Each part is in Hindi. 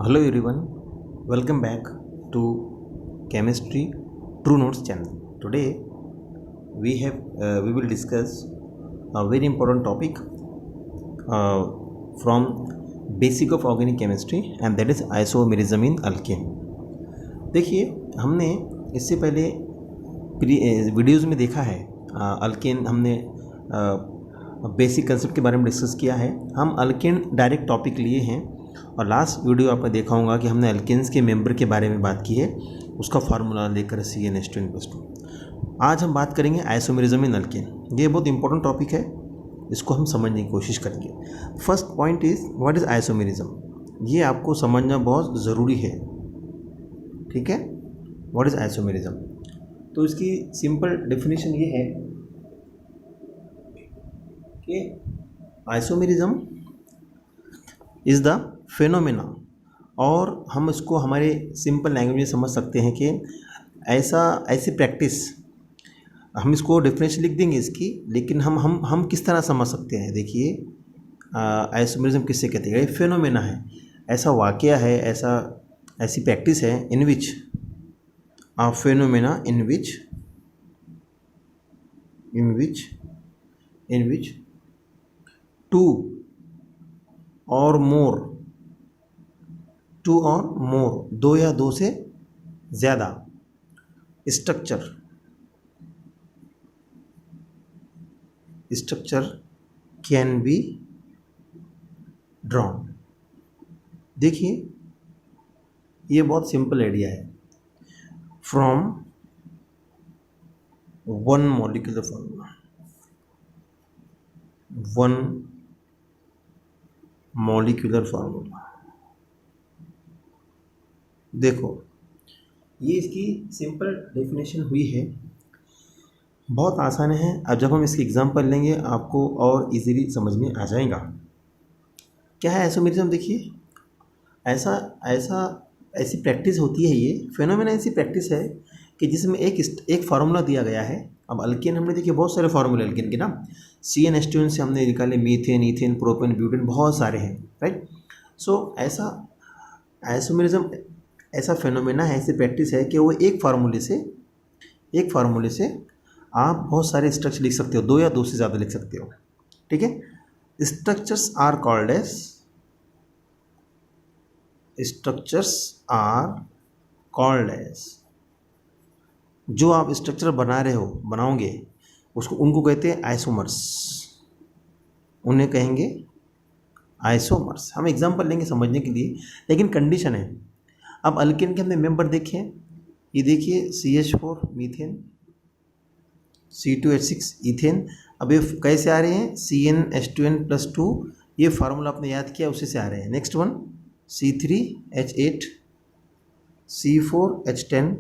Hello everyone, welcome back to Chemistry True Notes channel. Today we will discuss a very important topic from basic of organic chemistry and that is isomerism in alkane. देखिए हमने इससे पहले वीडियोज़ में देखा है अल्केन हमने बेसिक कंसेप्ट के बारे में डिस्कस किया है. हम अल्केन डायरेक्ट टॉपिक लिए हैं और लास्ट वीडियो आपने देखा होगा कि हमने अल्केन्स के मेंबर के बारे में बात की है, उसका फार्मूला लेकर CnH2n+2. आज हम बात करेंगे आइसोमेरिज्म इन अल्केन. ये बहुत इंपॉर्टेंट टॉपिक है, इसको हम समझने की कोशिश करेंगे. First point is what is isomerism. ये आपको समझना बहुत ज़रूरी है, ठीक है. व्हाट इज़ आइसोमेरिज्म, तो इसकी सिंपल डेफिनेशन ये है कि आइसोमेरिज्म इज़ द फेनोमेना, और हम इसको हमारे सिंपल लैंग्वेज में समझ सकते हैं कि ऐसी प्रैक्टिस, हम इसको डेफिनेशन लिख देंगे इसकी, लेकिन हम किस तरह समझ सकते हैं. देखिए आइसोमेरिज्म किससे कहते हैं. फेनोमेना है, ऐसा वाक़या है, ऐसी प्रैक्टिस है इन विच a phenomena in which two or more दो या दो से ज़्यादा स्ट्रक्चर कैन बी ड्रॉन. देखिए ये बहुत सिंपल आइडिया है. फ्रॉम वन मॉलिक्यूलर फार्मूला, देखो ये इसकी सिंपल डेफिनेशन हुई है, बहुत आसान है. अब जब हम इसकी एग्जांपल लेंगे आपको और इजीली समझ में आ जाएगा. क्या है आइसोमेरिज्म. देखिए ऐसी प्रैक्टिस होती है, ये फेनोमेना ऐसी प्रैक्टिस है कि जिसमें एक फार्मूला दिया गया है. अब अल्केन हमने देखिए बहुत सारे फार्मूले अल्केन के ना, CnH2n से हमने निकाले मीथेन, ईथेन, प्रोपेन, ब्यूटेन, बहुत सारे हैं, राइट. सो ऐसा आइसोमेरिज्म ऐसा फेनोमेना है, ऐसी प्रैक्टिस है कि वो एक फार्मूले से आप बहुत सारे स्ट्रक्चर लिख सकते हो, दो या दो से ज़्यादा लिख सकते हो, ठीक है. स्ट्रक्चर्स आर कॉल्ड एज जो आप स्ट्रक्चर बनाओगे उनको कहते हैं आइसोमर्स, उन्हें कहेंगे आइसोमर्स. हम एग्जांपल लेंगे समझने के लिए, लेकिन कंडीशन है. अब अल्केन के हमने मेंबर देखे, ये देखिए CH4 मीथेन, C2H6 ईथेन. अब ये कैसे आ रहे हैं, CnH2n+2, ये फार्मूला आपने याद किया, उसी से आ रहे हैं. Next one C3H8, C4H10,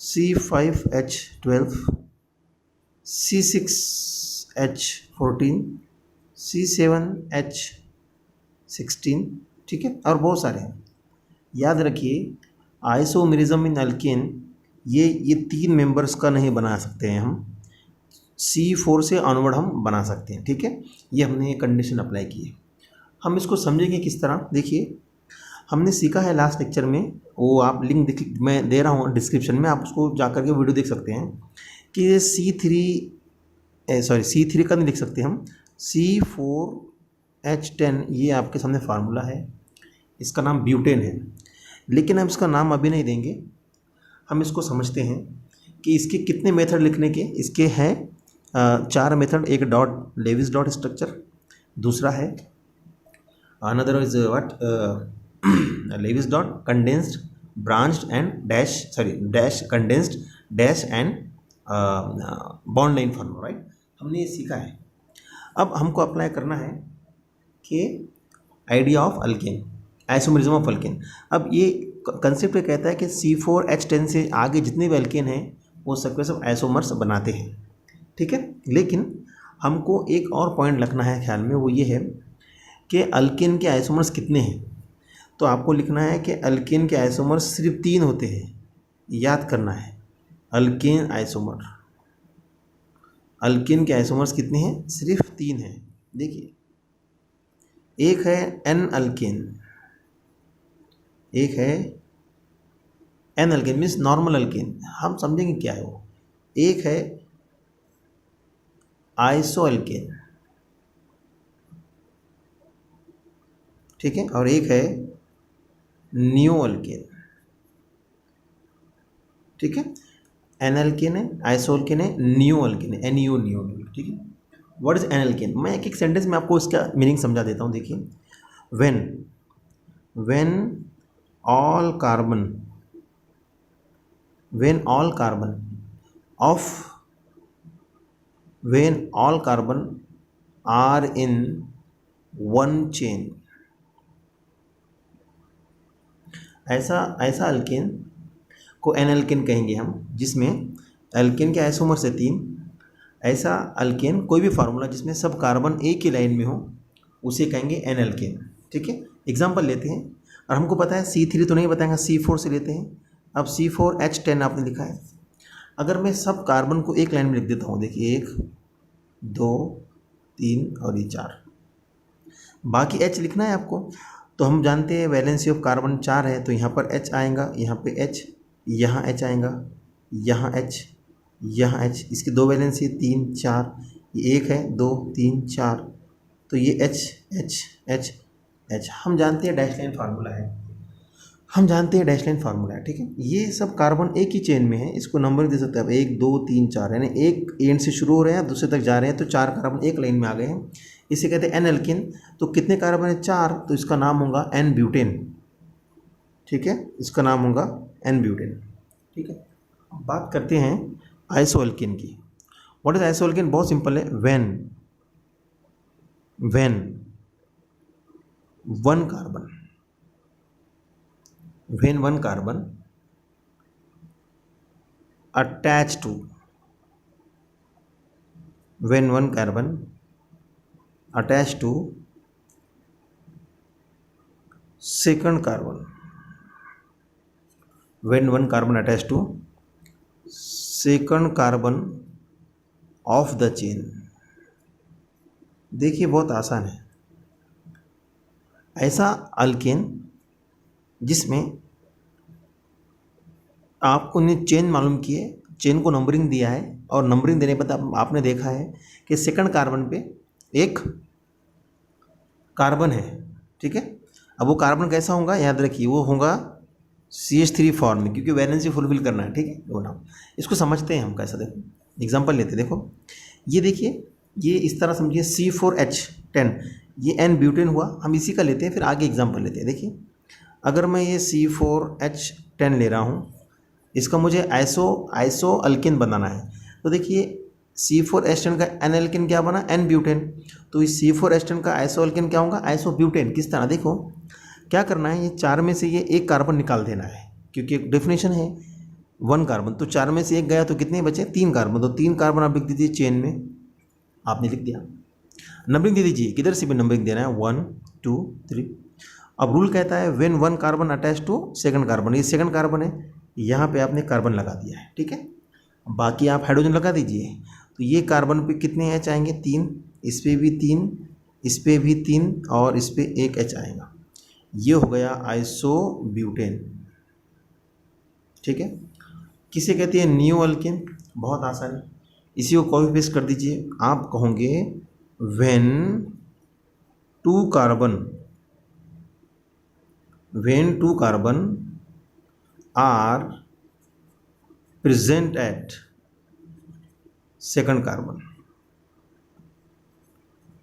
C5H12, C6H14, C7H16, ठीक है, और बहुत सारे हैं. याद रखिए आइसोमेरिज्म इन अल्केन ये तीन मेंबर्स का नहीं बना सकते हैं हम, C4 से ऑनवर्ड हम बना सकते हैं, ठीक है. ये हमने कंडीशन अप्लाई की है. हम इसको समझेंगे किस तरह. देखिए हमने सीखा है लास्ट लेक्चर में, वो आप लिंक मैं दे रहा हूँ डिस्क्रिप्शन में, आप उसको जा करके वीडियो देख सकते हैं कि C3 का नहीं लिख सकते हम, C4H10, ये आपके सामने फार्मूला है, इसका नाम ब्यूटेन है, लेकिन हम इसका नाम अभी नहीं देंगे. हम इसको समझते हैं कि इसके कितने मेथड लिखने के. इसके हैं 4 मेथड. एक लेविस डॉट स्ट्रक्चर, दूसरा है another is what Lewis dot condensed branched and dash condensed dash and bond line formula, right. हमने ये सीखा है. अब हमको अप्लाई करना है कि idea of alkane, isomerism of alkane. अब ये कंसेप्ट कहता है कि C4H10 से आगे जितने भी अल्केन हैं वो सब आइसोमर्स बनाते हैं, ठीक है. लेकिन हमको एक और पॉइंट रखना है ख्याल में, वो ये है कि अल्केन के आइसोमर्स कितने हैं. तो आपको लिखना है कि अल्केन के आइसोमर्स सिर्फ 3 होते हैं, याद करना है. अल्केन के आइसोमर्स कितने हैं, सिर्फ 3 हैं. देखिए एक है N अल्केन, एक है N alkane means normal alkane, हम समझेंगे क्या है वो। एक है आइसो अल्केन, ठीक है, और एक है नियो अल्केन, ठीक है। एन अल्केन है, आइसो अल्केन है, नियो अल्केन है, एन यू नियो, ठीक है। व्हाट इज एन अल्केन, मैं एक एक सेंटेंस में आपको इसका मीनिंग समझा देता हूँ। देखिए, when when all carbon when all carbon of when all carbon are in one chain, ऐसा ऐसा अल्केन को एन अल्केन कहेंगे हम, जिसमें अल्केन के आइसोमर से 3, ऐसा अल्केन कोई भी फार्मूला जिसमें सब कार्बन एक ही लाइन में हो उसे कहेंगे एन अल्केन, ठीक है। एग्जांपल लेते हैं, और हमको पता है C3 तो नहीं बताएंगे, C4 से लेते हैं। अब C4H10 आपने लिखा है, अगर मैं सब कार्बन को एक लाइन में लिख देता हूँ, देखिए 1 2 3 और ये 4, बाकी H लिखना है आपको। तो हम जानते हैं वैलेंसी ऑफ कार्बन 4 है, तो यहाँ पर H आएगा, यहाँ पे H, यहाँ H आएगा, यहाँ H, यहाँ H, इसकी 2 वैलेंसी 3 4, ये 1 है 2 3 4, तो ये H H H H, हम जानते हैं डैश लाइन फार्मूला है, हम जानते हैं डैश लाइन फार्मूला है, ठीक है। ये सब कार्बन एक ही चेन में है, इसको नंबर दे सकते हैं 1 2 3 4, यानी एक एंड से शुरू हो रहे हैं दूसरे तक जा रहे हैं, तो 4 कार्बन एक लाइन में आ गए हैं, इसे कहते हैं एन अल्केन। तो कितने कार्बन है? 4, तो इसका नाम होगा एन ब्यूटेन, ठीक है, इसका नाम होगा एन ब्यूटेन, ठीक है। अब बात करते हैं आइसो अल्केन की। What is iso alkane? बहुत सिंपल है, when one carbon when one carbon attached to second carbon, when one carbon attached to second carbon of the chain। देखिए बहुत आसान है, ऐसा अल्केन जिसमें आपको ने चेन मालूम की है, चेन को नंबरिंग दिया है, और नंबरिंग देने पर आपने देखा है कि सेकंड कार्बन पे एक कार्बन है, ठीक है। अब वो कार्बन कैसा होगा याद रखिए, वो होगा CH3 फॉर्म में, क्योंकि वैलेंसी फुलफिल करना है, ठीक है। वो नाम इसको समझते हैं हम कैसा, देखो एग्जांपल लेते, देखो ये देखिए, ये इस तरह समझिए C4H10, ये एन ब्यूटेन हुआ, हम इसी का लेते हैं, फिर आगे एग्जाम्पल लेते हैं। देखिए अगर मैं ये C4H10 ले रहा हूँ, इसका मुझे आइसो अल्केन बनाना है, तो देखिए C4H10 का एन अल्केन क्या बना? N butane. तो इस C4H10 का आइसो अल्केन क्या होगा? Iso butane. किस तरह? देखो क्या करना है, ये 4 में से ये एक कार्बन निकाल देना है, क्योंकि एक डेफिनेशन है 1 कार्बन, तो 4 में से एक गया तो कितने बचे? 3 कार्बन, तो 3 कार्बन आप लिख दीजिए चेन में, आपने लिख दिया। नंबरिंग दे दीजिए, किधर से भी नंबरिंग देना है, 1 2 3। अब रूल कहता है when 1 carbon attach to second carbon, ये सेकंड कार्बन है, यहाँ पे आपने कार्बन लगा दिया है, ठीक है। बाकी आप हाइड्रोजन लगा दीजिए, तो ये कार्बन पे कितने एच आएंगे? 3, इस पे भी 3, इस पे भी 3, और इस पे एक एच आएगा, ये हो गया आइसो ब्यूटेन, ठीक है। किसे कहते हैं? Neo alkane. बहुत आसान है, इसी को कॉपी पेस्ट कर दीजिए, आप कहोगे when 2 carbon are present at second carbon,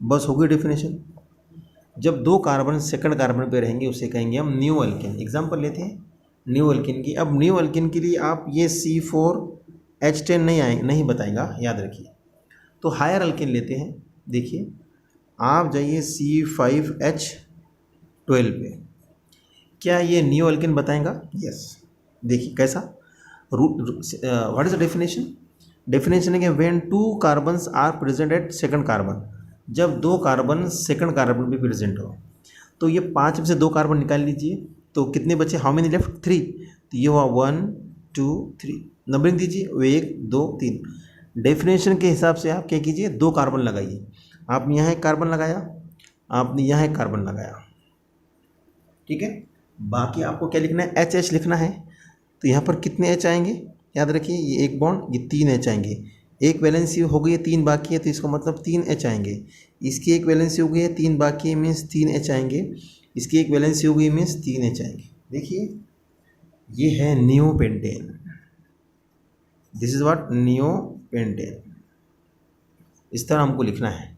बस हो गई डेफिनेशन। जब 2 कार्बन सेकंड कार्बन पे रहेंगे उसे कहेंगे हम न्यू अल्केन। एग्जांपल लेते हैं न्यू अल्केन की। अब न्यू अल्केन के लिए आप ये C4H10 नहीं बताएगा, याद रखिए। तो हायर अल्केन लेते हैं, देखिए आप जाइए C5H12 पे, क्या ये न्यू अल्केन बताएगा? यस। देखिए कैसा, what is the definition? Definition है कि when 2 carbons are present at second carbon, जब 2 कार्बन सेकंड कार्बन पे प्रेजेंट हो, तो ये 5 में से 2 कार्बन निकाल लीजिए, तो कितने बचे? How many left? 3। तो ये हुआ 1 2 3, नंबरिंग दीजिए 1 2 3। डेफिनेशन के हिसाब से आप क्या कीजिए, 2 कार्बन लगाइए। आपने यहाँ एक कार्बन लगाया, आपने यहाँ एक कार्बन लगाया, ठीक है। बाकी आपको क्या लिखना है, एच एच लिखना है। तो यहाँ पर कितने एच आएंगे, याद रखिए ये एक बॉन्ड, ये 3 एच आएंगे। एक वैलेंसी हो गई है, 3 बाकी है, तो इसका मतलब 3 एच आएंगे। इसकी एक वैलेंसी हो गई है, 3 बाकी है, मीन्स 3 एच आएंगे। इसकी एक वैलेंसी हो गई मीन्स 3 एच आएंगे। देखिए ये है neopentane, this is what, neopentane. इस तरह हमको लिखना है।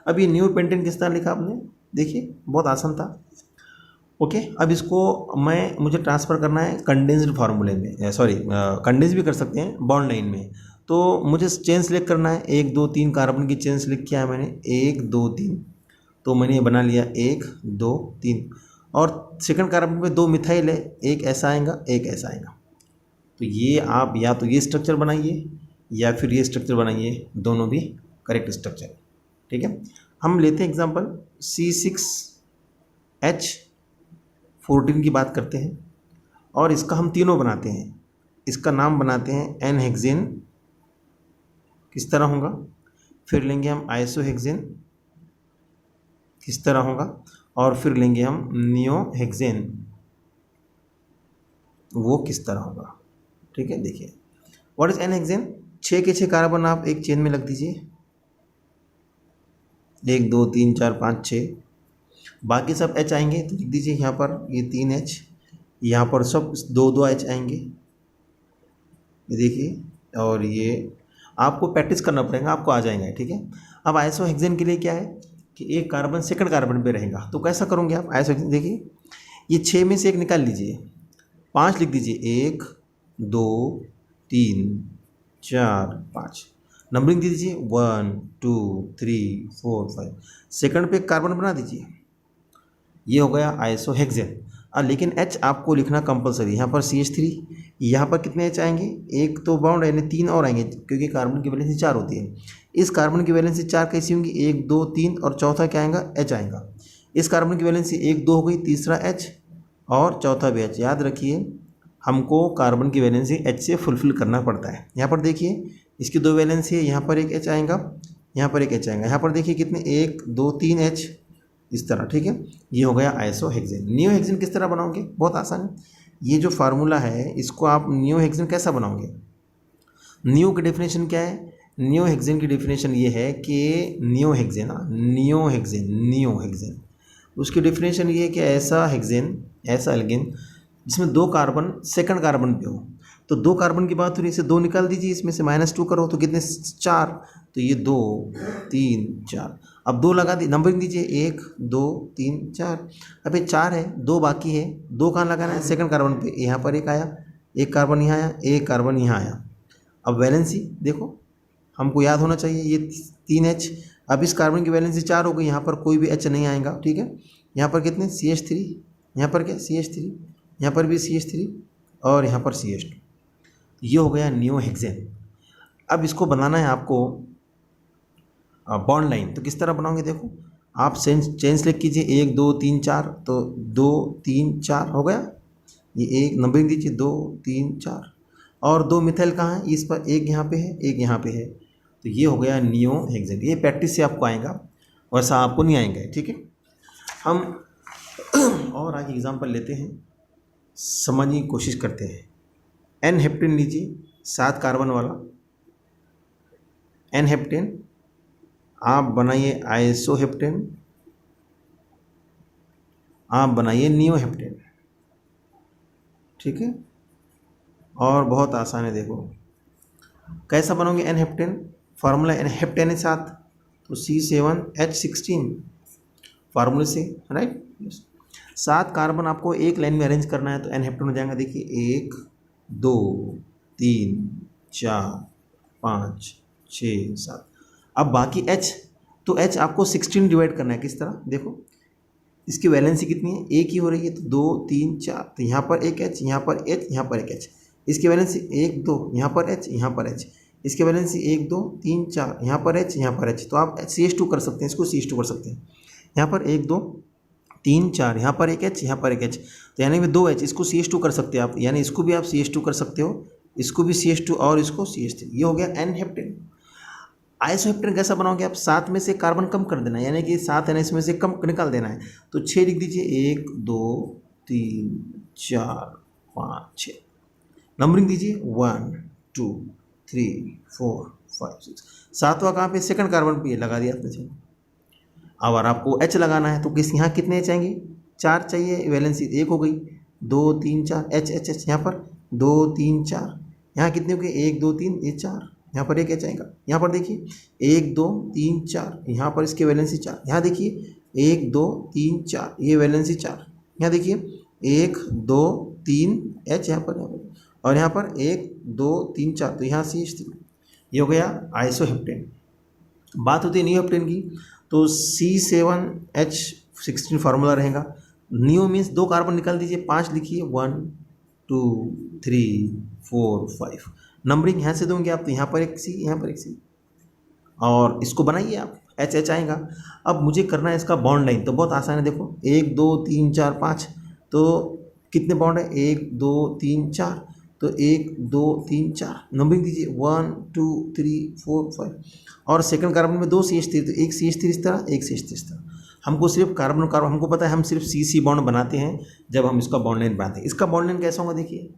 अब ये नियोपेंटेन किस तरह लिखा आपने, देखिए बहुत आसान था। ओके, अब इसको मुझे ट्रांसफ़र करना है कंडेंस्ड फार्मूले में, सॉरी कंडेंस भी कर सकते हैं बॉन्ड लाइन में। तो मुझे चेन सेलेक्ट करना है, 1 2 3 कार्बन की चेन सेलेक्ट किया है मैंने, 1 2 3। तो मैंने ये बना लिया 1 2 3। और सेकंड कार्बन पे 2 मिथाइल है, एक ऐसा आएगा एक ऐसा आएगा। तो ये आप या तो ये स्ट्रक्चर बनाइए या फिर ये स्ट्रक्चर बनाइए, दोनों भी करेक्ट स्ट्रक्चर। ठीक है, हम लेते हैं एग्जांपल C6H14 की बात करते हैं और इसका हम तीनों बनाते हैं। इसका नाम बनाते हैं एन हेक्सेन, किस तरह होगा। फिर लेंगे हम आइसोहेक्सेन, किस तरह होगा। और फिर लेंगे हम नियोहेक्सेन, वो किस तरह होगा। ठीक है, देखिए व्हाट इज एन हेक्सेन। 6 के 6 कार्बन आप एक चेन में लग दीजिए, 1 2 3 4 5 6। बाकी सब एच आएंगे, तो लिख दीजिए यहाँ पर ये 3 एच, यहाँ पर सब 2 2 एच आएंगे, ये देखिए। और ये आपको प्रैक्टिस करना पड़ेगा, आपको आ जाएंगे। ठीक है, अब आइसोहेक्सेन के लिए क्या है कि एक कार्बन सेकंड कार्बन पे रहेगा। तो कैसा करोगे आप आइसोहेक्सेन, देखिए ये 6 में से एक निकाल लीजिए, 5 लिख दीजिए, 1 2 3 4 5। नंबरिंग दे दीजिए 1 2 3 4 5। सेकंड पे कार्बन बना दीजिए, ये हो गया आइसोहेक्सेन। लेकिन H आपको लिखना कंपलसरी। यहाँ पर CH3, यहाँ पर कितने H आएंगे, एक तो बाउंड यानी 3 और आएंगे, क्योंकि कार्बन की वैलेंसी 4 होती है। इस कार्बन की वैलेंसी 4 कैसी होंगी, 1 2 3 और चौथा क्या आएगा, H आएगा। इस कार्बन की वैलेंसी 1 2 हो गई, तीसरा H और चौथा भी H। याद रखिए हमको कार्बन की वैलेंसी H से फुलफिल करना पड़ता है। यहाँ पर देखिए इसकी 2 वैलेंसी है, यहाँ पर एक H आएगा, यहाँ पर एक H आएगा। यहाँ पर देखिए कितने, 1 2 3 H, इस तरह। ठीक है, ये हो गया आइसोहेक्सेन। नियोहेक्सेन किस तरह बनाओगे, बहुत आसान है। ये जो फार्मूला है इसको आप नियोहेक्सेन कैसा बनाओगे। नियो की डेफिनेशन क्या है, नियोहेक्सेन की डेफिनेशन ये है कि नियोहेक्सेन, नियोहेक्सेन उसकी डेफिनेशन ये है कि ऐसा हेक्सेन, ऐसा एल्केन जिसमें 2 कार्बन सेकंड कार्बन पे हो। तो 2 कार्बन की बात हो रही है, इसे 2 निकाल दीजिए, इसमें से -2 करो तो कितने, 4। तो ये 2 3 4। अब 2 लगा दी, नंबरिंग दीजिए 1 2 3 4। अब ये 4 है, 2 बाकी है, 2 कहाँ लगाना है, सेकंड कार्बन पे। यहाँ पर एक आया, एक कार्बन यहाँ आया, एक कार्बन यहाँ आया। अब वैलेंसी देखो हमको याद होना चाहिए, ये 3 H। अब इस कार्बन की वैलेंसी 4 हो गई, यहाँ पर कोई भी H नहीं आएगा। ठीक है, यहाँ पर कितने, CH3, यहाँ पर क्या CH3, यहाँ पर भी CH3 और यहाँ पर CH2। ये हो गया नियोहेक्सेन। अब इसको बनाना है आपको बॉन्ड लाइन, तो किस तरह बनाओगे, देखो आप चेन सेलेक्ट कीजिए, 1 2 3 4। तो 2 3 4 हो गया, ये एक नंबरिंग दीजिए 2 3 4। और 2 मिथाइल कहाँ है, इस पर एक यहाँ पे है, एक यहाँ पे है। तो ये हो गया नियोहेक्सेन। ये प्रैक्टिस से आपको आएगा, वैसा आपको नहीं आएंगे। ठीक है, हम और आगे एग्जाम्पल लेते हैं, समझने की कोशिश करते हैं। एन हेप्टेन लीजिए, 7 कार्बन वाला एन हेप्टेन। आप बनाइए आइसोहेप्टेन, आप बनाइए नियोहेप्टेन। ठीक है, और बहुत आसान है, देखो कैसा बनोगे n heptane. Formula n heptane है 7, तो C7H16 फार्मूले से, राइट। 7 कार्बन आपको एक लाइन में अरेंज करना है, तो एन हेप्टेन हो जाएगा। देखिए 1 2 3 4 5 6 7। अब बाकी H, तो H आपको 16 डिवाइड करना है, किस तरह, देखो इसकी वैलेंसी कितनी है, एक ही हो रही है, तो 2 3 4। तो यहाँ पर एक H, यहाँ पर H, यहाँ पर एक H। इसकी वैलेंसी 1 2, यहाँ पर H, यहाँ पर H। इसकी वैलेंसी 1 2 3 4, यहाँ पर H, यहाँ पर H। तो आप CH2 कर सकते हैं, इसको CH2 कर सकते हैं। यहाँ पर 1 2 3 4, यहाँ पर एक H, यहाँ पर एक H। तो यानी कि 2 H, इसको CH2 कर सकते हैं आप, यानी इसको भी आप CH2 कर सकते हो, इसको भी CH2 और इसको CH3। ये हो गया एन हेप्टेन। आइसोहेप्टेन कैसा बनाओगे आप, 7 में से कार्बन कम कर देना है, यानी कि 7 है ना, इसमें से कम निकाल देना है। तो 6 लिख दीजिए, 1 2 3 4 5 6, नंबरिंग दीजिए 1 2 3 4 5 6। सातवां कहाँ पे? सेकंड कार्बन पे लगा दिया आपने। चलो अगर आपको H लगाना है तो किस यहाँ कितने H आएंगे? 4 चाहिए, वैलेंसी 1 हो गई, 2 3 4 H H H, यहाँ पर 2 3 4, यहाँ कितने हो गए? 1 2 3, ये 4, यहाँ पर एक H आएगा। यहाँ पर देखिए 1 2 3 4, यहाँ पर इसके वैलेंसी 4, यहाँ देखिए 1 2 3 4, ये वैलेंसी 4, यहाँ देखिए 1 2 3 H, यहाँ पर और यहाँ पर 1 2 3 4, तो यहाँ से ये हो गया आइसोहेप्टेन। बात होती है नियोहेप्टेन की, तो C7H16 फार्मूला रहेगा। नियो मीन्स 2 कार्बन निकाल दीजिए, 5 लिखिए, 1 2 3 4 5, नंबरिंग यहाँ से दोगे आप, तो यहाँ पर एक C, यहाँ पर एक C, और इसको बनाइए आप, H H आएगा। अब मुझे करना है इसका बॉन्ड लाइन, तो बहुत आसान है, देखो 1 2 3 4 5, तो कितने बॉन्ड है? 1 2 3 4, तो 1 2 3 4, नंबरिंग दीजिए 1 2 3 4 5, और सेकंड कार्बन में 2 CH3, तो एक CH3 इस तरह, एक CH3 इस तरह। हमको सिर्फ कार्बन कार्बन, हमको पता है हम सिर्फ CC बॉन्ड बनाते हैं जब हम इसका बॉन्ड लाइन बनाते हैं। इसका बॉन्ड लाइन कैसा होगा? देखिए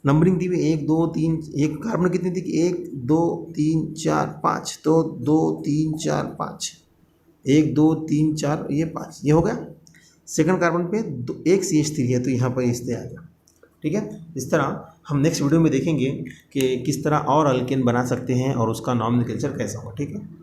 नंबरिंग दी हुई 1 2 3, एक कार्बन कितनी थी? 1 2 3 4 5, तो 2 3 4 5, 1 2 3 4, ये 5, ये हो गया। सेकंड कार्बन पे एक CH3 है, तो यहाँ पर इससे आ गया। ठीक है, इस तरह हम नेक्स्ट वीडियो में देखेंगे कि किस तरह और अल्केन बना सकते हैं और उसका नॉमेनक्लेचर कैसा होगा। ठीक है।